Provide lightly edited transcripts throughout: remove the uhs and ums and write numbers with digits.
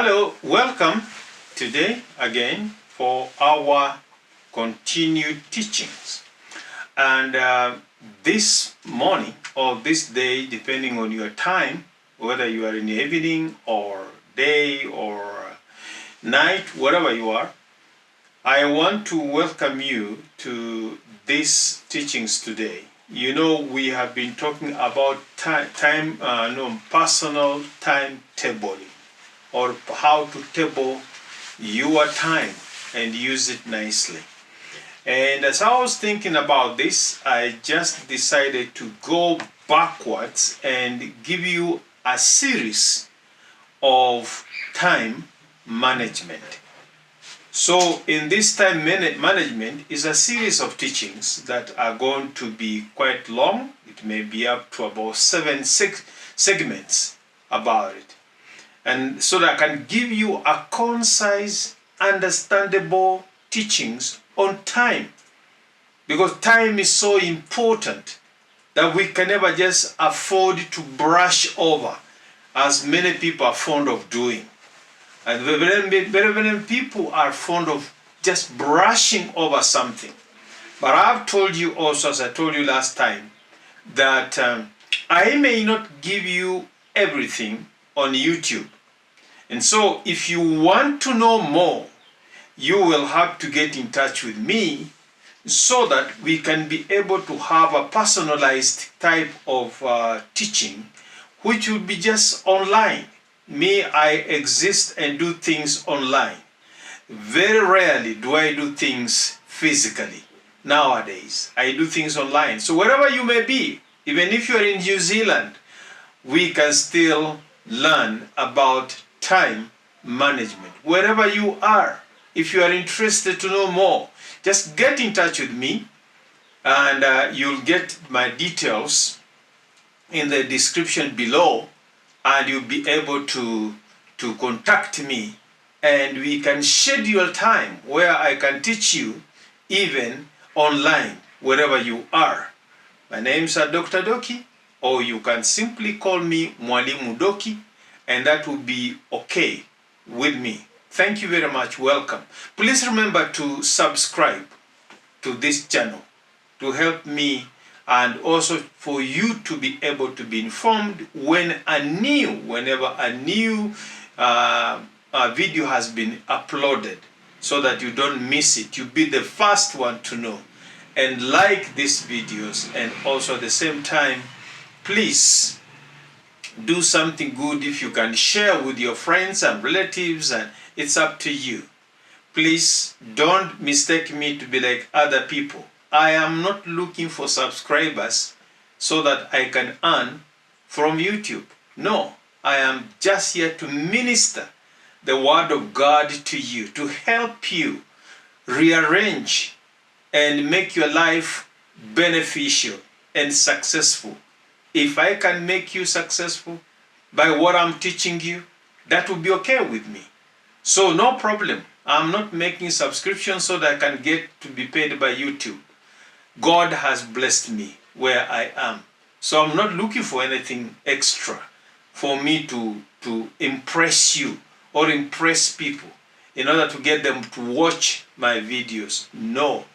Hello, welcome today again for our continued teachings. And this morning or this day, depending on your time, whether you are in the evening or day or night, wherever you are, I want to welcome you to these teachings today. You know, we have been talking about personal timetabling, or how to table your time and use it nicely. And as I was thinking about this, I just decided to go backwards and give you a series of time management. So in this time management is a series of teachings that are going to be quite long. It may be up to about 6 segments about it. And so that I can give you a concise, understandable teachings on time. Because time is so important that we can never just afford to brush over, as many people are fond of doing. And very many people are fond of just brushing over something. But I've told you also, as I told you last time, that I may not give you everything on YouTube. And so if you want to know more, you will have to get in touch with me so that we can be able to have a personalized type of teaching, which will be just online. Me, I exist and do things online. Very rarely do I do things physically. Nowadays, I do things online. So wherever you may be, even if you're in New Zealand, we can still learn about time management. Wherever you are, if you are interested to know more, just get in touch with me, and you'll get my details in the description below, and you'll be able to contact me, and we can schedule time where I can teach you even online, wherever you are. My name's Dr. Doki, or you can simply call me Mwalimu Doki, and that will be okay with me. Thank you very much. Welcome. Please remember to subscribe to this channel to help me, and also for you to be able to be informed whenever a new video has been uploaded, so that you don't miss it. You'll be the first one to know. And like these videos, and also at the same time, please do something good. If you can share with your friends and relatives, and it's up to you. Please don't mistake me to be like other people. I am not looking for subscribers so that I can earn from YouTube. No, I am just here to minister the word of God to you, to help you rearrange and make your life beneficial and successful. If I can make you successful by what I'm teaching you, that will be okay with me. So no problem. I'm not making subscriptions so that I can get to be paid by YouTube. God has blessed me where I am. So I'm not looking for anything extra for me to impress you or impress people in order to get them to watch my videos. No,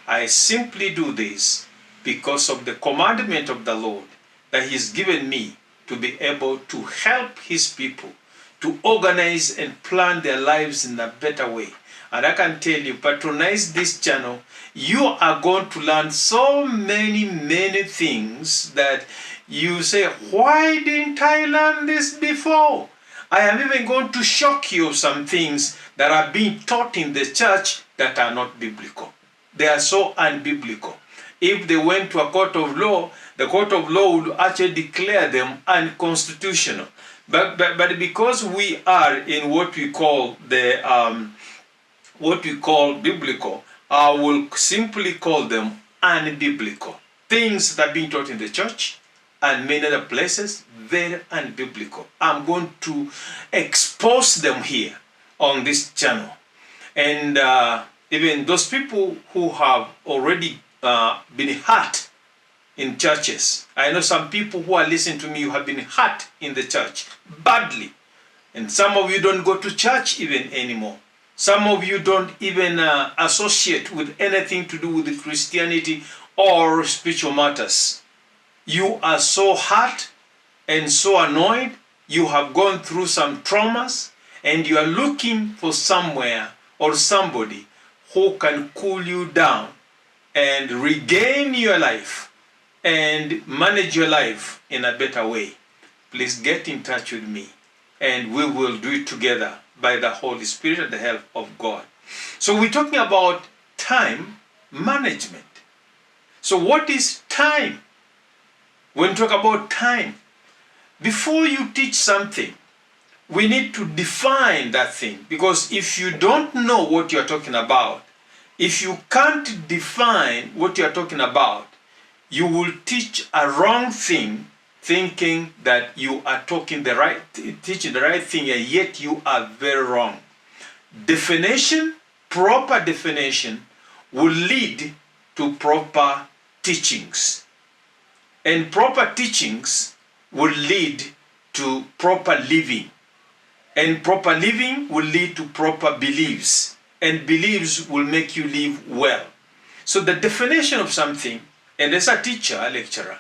I simply do this because of the commandment of the Lord that He's given me to be able to help His people to organize and plan their lives in a better way. And I can tell you, patronize this channel, you are going to learn so many things that you say, why didn't I learn this before? I am even going to shock you of some things that are being taught in the church that are not biblical. They are so unbiblical. If they went to a court of law, the court of law would actually declare them unconstitutional. But because we are in what we call biblical, I will simply call them unbiblical. Things that are being taught in the church and many other places, very unbiblical. I'm going to expose them here on this channel. And even those people who have already been hurt in churches. I know some people who are listening to me who have been hurt in the church badly And some of you don't go to church even anymore. Some of you don't even associate with anything to do with Christianity or spiritual matters. You are so hurt and so annoyed. You have gone through some traumas, and you are looking for somewhere or somebody who can cool you down and regain your life and manage your life in a better way. Please get in touch with me, and we will do it together by the Holy Spirit and the help of God. So we're talking about time management. So what is time? When we talk about time, before you teach something, we need to define that thing. Because if you don't know what you're talking about, if you can't define what you're talking about, you will teach a wrong thing, thinking that you are teaching the right thing, and yet you are very wrong. Definition, proper definition, will lead to proper teachings. And proper teachings will lead to proper living. And proper living will lead to proper beliefs. And beliefs will make you live well. So the definition of something, and as a teacher, a lecturer,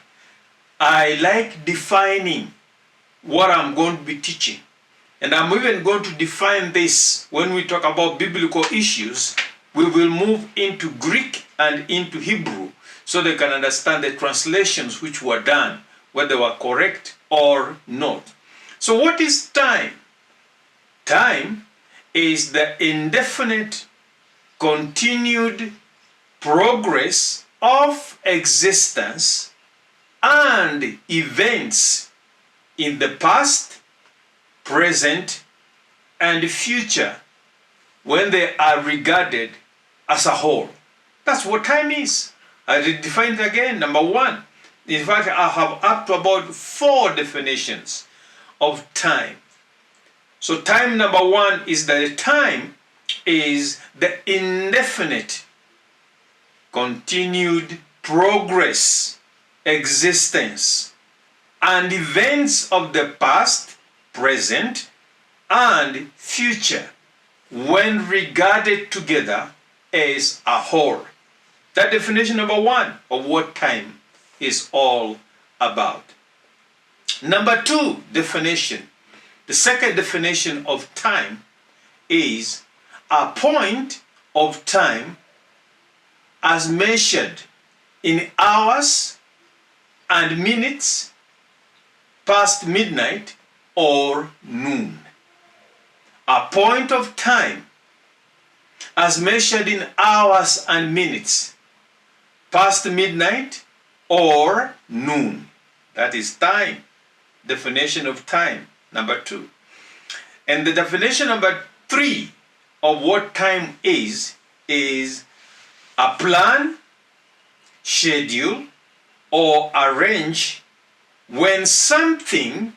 I like defining what I'm going to be teaching. And I'm even going to define this when we talk about biblical issues. We will move into Greek and into Hebrew so they can understand the translations which were done, whether they were correct or not. So what is time? Time is the indefinite, continued progress of existence and events in the past, present, and future when they are regarded as a whole. That's what time is. I redefine it again. Number one. In fact, I have up to about 4 definitions of time. So time number one is that time is the indefinite, continued progress, existence, and events of the past, present, and future when regarded together as a whole. That definition number one of what time is all about. Number 2 definition. The second definition of time is a point of time as measured in hours and minutes past midnight or noon. A point of time as measured in hours and minutes past midnight or noon. That is time. Definition of time, number 2. And the definition number 3 of what time is a plan, schedule, or arrange when something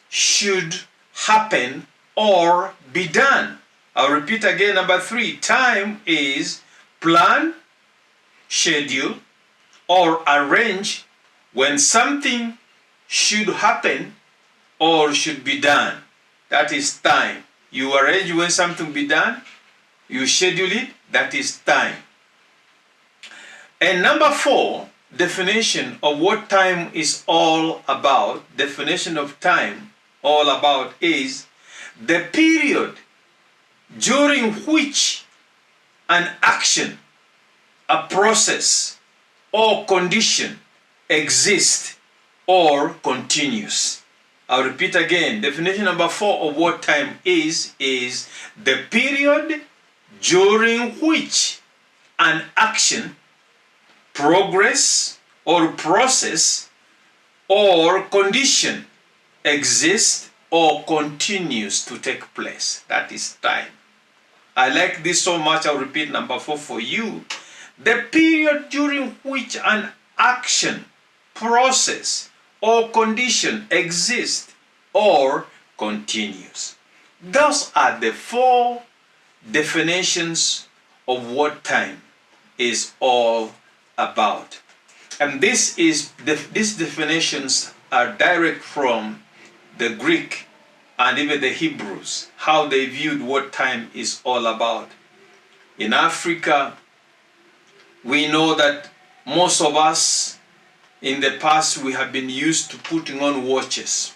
should happen or be done. I'll repeat again, number 3. Time is plan, schedule, or arrange when something should happen or should be done. That is time. You arrange when something be done, you schedule it, that is time. And number 4, definition of what time is all about, definition of time all about is the period during which an action, a process, or condition exists or continues. I'll repeat again. Definition number 4 of what time is the period during which an action, progress, or process, or condition exists or continues to take place. That is time. I like this so much, I'll repeat number 4 for you. The period during which an action, process, or condition exists or continues. Those are the 4 definitions of what time is all about. And these definitions are direct from the Greek and even the Hebrews, how they viewed what time is all about. In Africa, we know that most of us in the past, we have been used to putting on watches.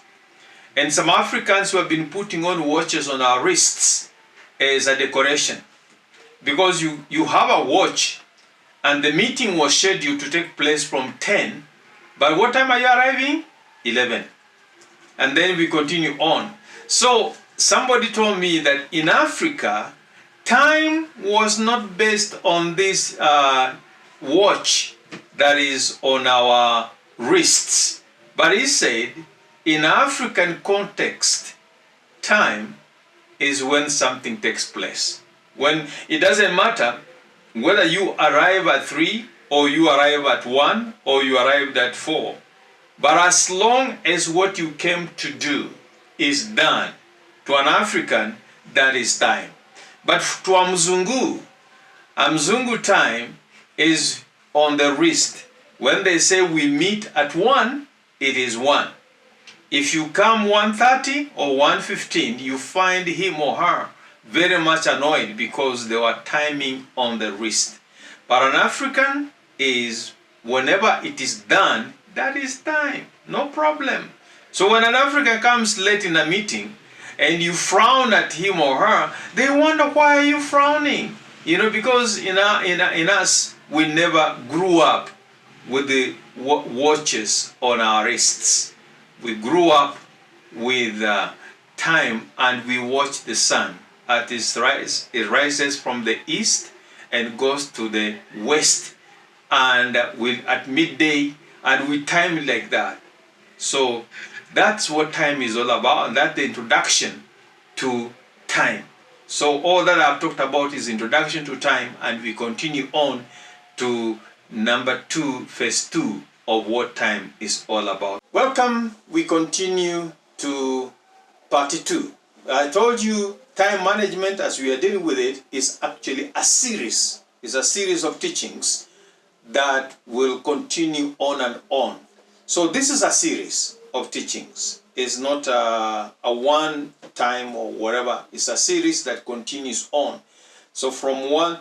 And some Africans who have been putting on watches on our wrists as a decoration. Because you have a watch and the meeting was scheduled to take place from 10. By what time are you arriving? 11. And then we continue on. So somebody told me that in Africa, time was not based on this watch that is on our wrists. But he said, in African context, time is when something takes place. When it doesn't matter whether you arrive at 3 or you arrive at 1 or you arrived at 4. But as long as what you came to do is done, to an African, that is time. But to a Mzungu time is on the wrist. When they say we meet at 1, it is 1. If you come 1:30 or 1:15, you find him or her very much annoyed because they were timing on the wrist. But an African is whenever it is done, that is time, no problem. So when an African comes late in a meeting and you frown at him or her, they wonder, why are you frowning? Because in us, we never grew up with the watches on our wrists. We grew up with time, and we watch the sun at its rise. It rises from the east and goes to the west, and at midday, and we time it like that. So that's what time is all about, and that's the introduction to time. So all that I've talked about is introduction to time, and we continue on to number 2, phase 2 of what time is all about. Welcome. We continue to part 2. I told you time management, as we are dealing with it, is actually a series. It's a series of teachings that will continue on and on. So this is a series of teachings. It's not a one time or whatever. It's a series that continues on. So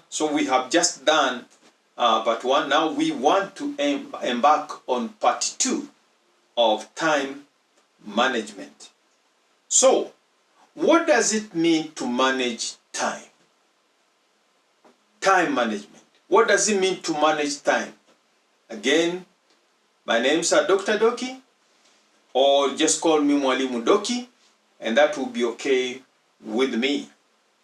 so we have just done part 1. Now we want to embark on part 2 of time management. So, what does it mean to manage time? Time management. What does it mean to manage time? Again, my name's Dr. Doki, or just call me Mwalimu Doki, and that will be okay with me.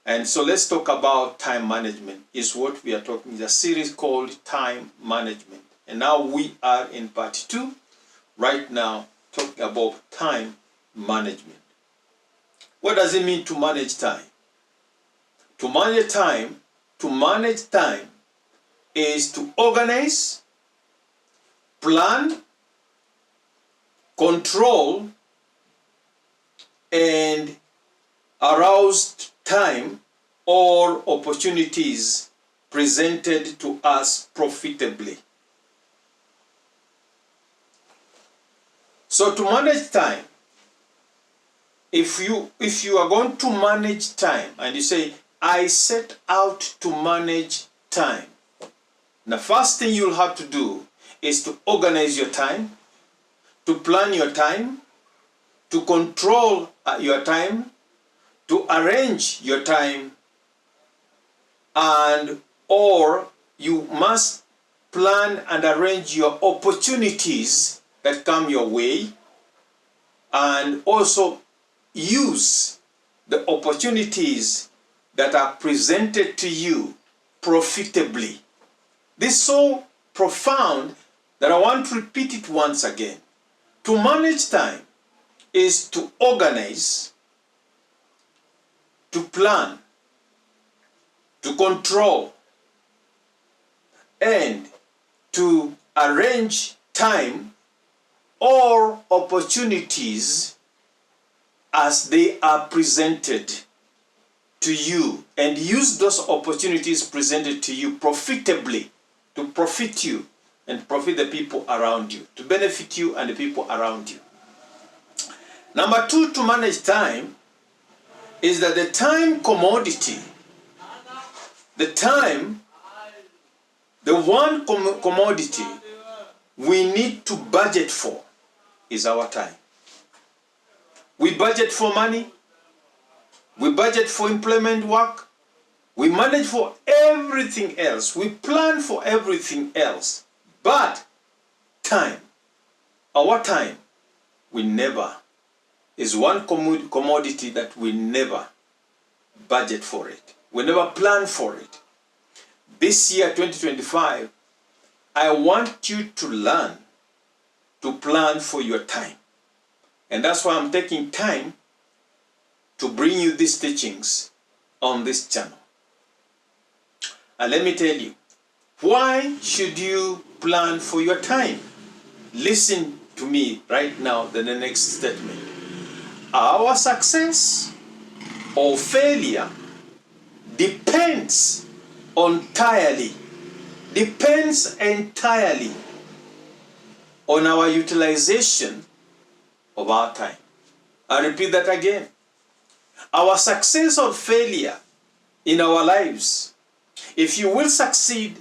And so let's talk about time management. Is what we are talking. It's a series called Time Management. And now we are in part 2, right now, talking about time management. What does it mean to manage time? To manage time is to organize, plan, control, and arouse time or opportunities presented to us profitably. So to manage time, if you are going to manage time and you say, I set out to manage time, the first thing you'll have to do is to organize your time, to plan your time, to control your time, to arrange your time, or you must plan and arrange your opportunities that come your way, and also use the opportunities that are presented to you profitably. This is so profound that I want to repeat it once again. To manage time is to organize, to plan, to control, and to arrange time or opportunities as they are presented to you, and use those opportunities presented to you profitably, to profit you and profit the people around you, to benefit you and the people around you. Number 2, to manage time is that the time commodity, the time, the one commodity we need to budget for is our time. We budget for money, we budget for employment work, we manage for everything else, we plan for everything else, but time, our time, we never, is one commodity that we never budget for it. We never plan for it. This year, 2025, I want you to learn to plan for your time. And that's why I'm taking time to bring you these teachings on this channel. And let me tell you, why should you plan for your time? Listen to me right now, the next statement. Our success or failure depends entirely on our utilization of our time. I repeat that again. Our success or failure in our lives, if you will succeed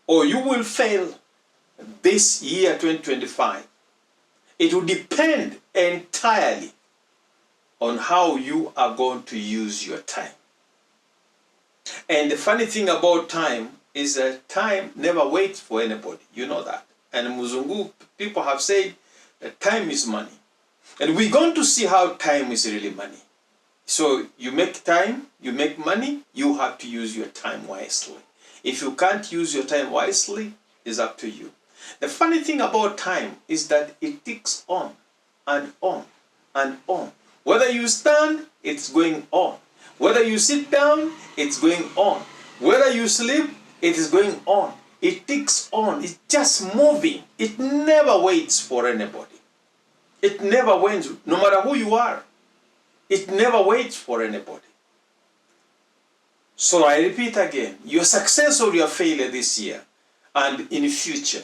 or you will fail this year 2025, it will depend entirely on how you are going to use your time. And the funny thing about time is that time never waits for anybody. You know that. And Muzungu, people have said that time is money. And we're going to see how time is really money. So you make time, you make money, you have to use your time wisely. If you can't use your time wisely, it's up to you. The funny thing about time is that it ticks on and on and on. Whether you stand, it's going on. Whether you sit down, it's going on. Whether you sleep, it is going on. It ticks on. It's just moving. It never waits for anybody. It never waits, no matter who you are. It never waits for anybody. So I repeat again, your success or your failure this year and in the future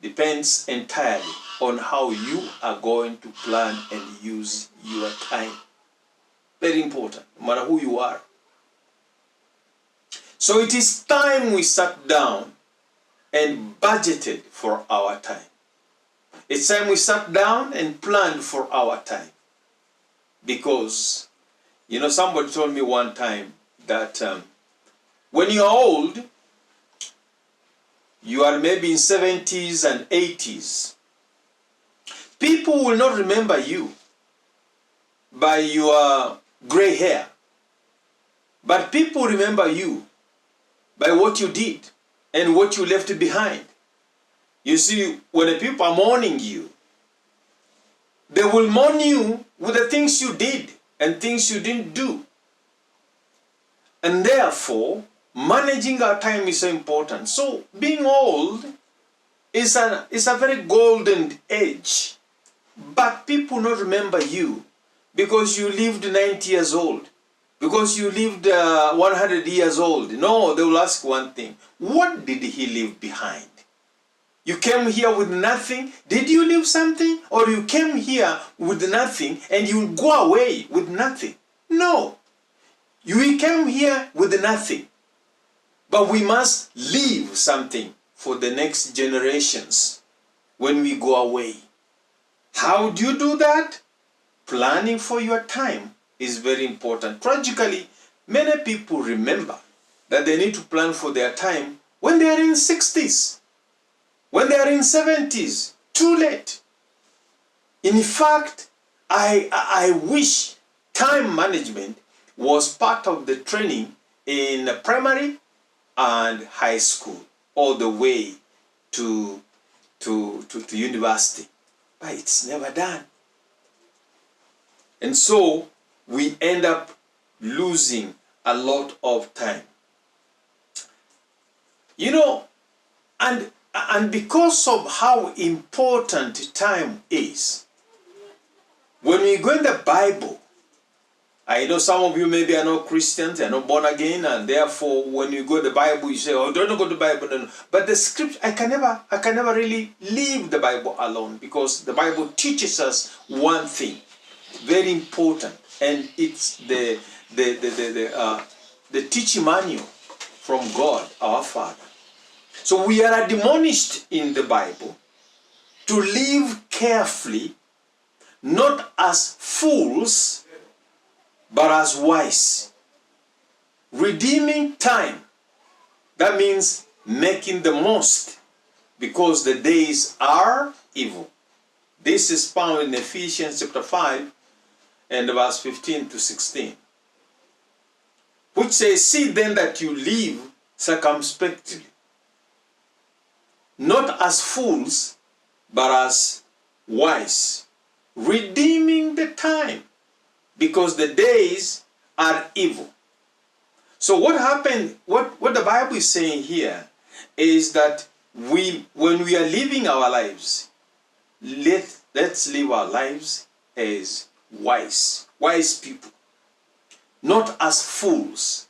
depends entirely on how you are going to plan and use your time. Very important, no matter who you are. So it is time we sat down and budgeted for our time. It's time we sat down and planned for our time. Because, you know, somebody told me one time that when you're old, you are maybe in 70s and 80s, people will not remember you by your gray hair, but people remember you by what you did and what you left behind. You see, when the people are mourning you, they will mourn you with the things you did and things you didn't do. And therefore, managing our time is so important. So being old is a very golden age. But people not remember you because you lived 90 years old, because you lived 100 years old. No, they will ask one thing. What did he leave behind? You came here with nothing. Did you leave something? Or you came here with nothing and you go away with nothing? No. We came here with nothing. But we must leave something for the next generations when we go away. How do you do that? Planning for your time is very important. Tragically, many people remember that they need to plan for their time when they are in 60s, when they are in 70s. Too late. In fact, I wish time management was part of the training in primary and high school, all the way to university. But it's never done. And so we end up losing a lot of time. You know, and because of how important time is, when we go in the Bible, I know some of you maybe are not Christians, are not born again, and therefore when you go to the Bible, you say, oh, don't go to the Bible. No. But the scripture, I can never really leave the Bible alone, because the Bible teaches us one thing, very important. and it's the teaching manual from God, our Father. So we are admonished in the Bible to live carefully, not as fools, but as wise. Redeeming time. That means making the most, because the days are evil. This is found in Ephesians chapter 5 and verse 15 to 16. Which says, see then that you live circumspectly, not as fools, but as wise, redeeming the time, because the days are evil. So what happened, what the Bible is saying here is that when we are living our lives, let's live our lives as wise people, not as fools.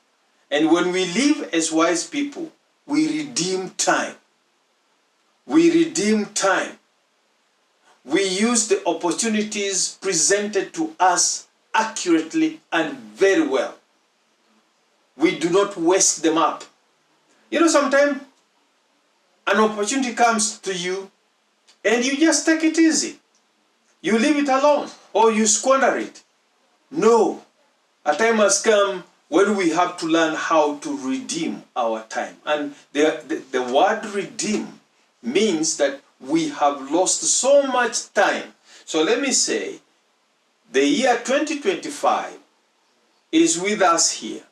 And when we live as wise people, we redeem time. We redeem time. We use the opportunities presented to us accurately and very well. We do not waste them up. You know, sometimes an opportunity comes to you and you just take it easy. You leave it alone or you squander it. No. A time has come when we have to learn how to redeem our time. And the word redeem means that we have lost so much time. So let me say, the year 2025 is with us here.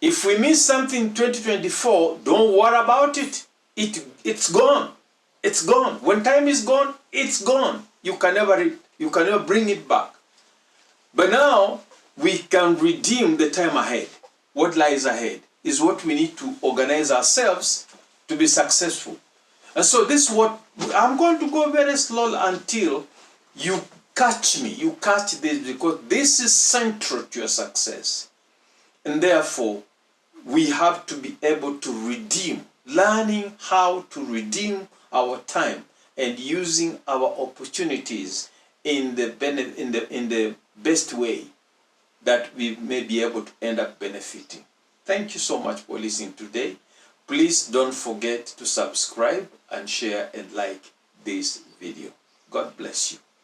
If we miss something in 2024, don't worry about it. It's gone. It's gone. When time is gone, it's gone. You can never bring it back. But now we can redeem the time ahead. What lies ahead is what we need to organize ourselves to be successful. And so this is what I'm going to go very slowly until you catch me. You catch this, because this is central to your success. And therefore, we have to be able to redeem, learning how to redeem our time and using our opportunities in the best way that we may be able to end up benefiting. Thank you so much for listening today. Please don't forget to subscribe and share and like this video. God bless you.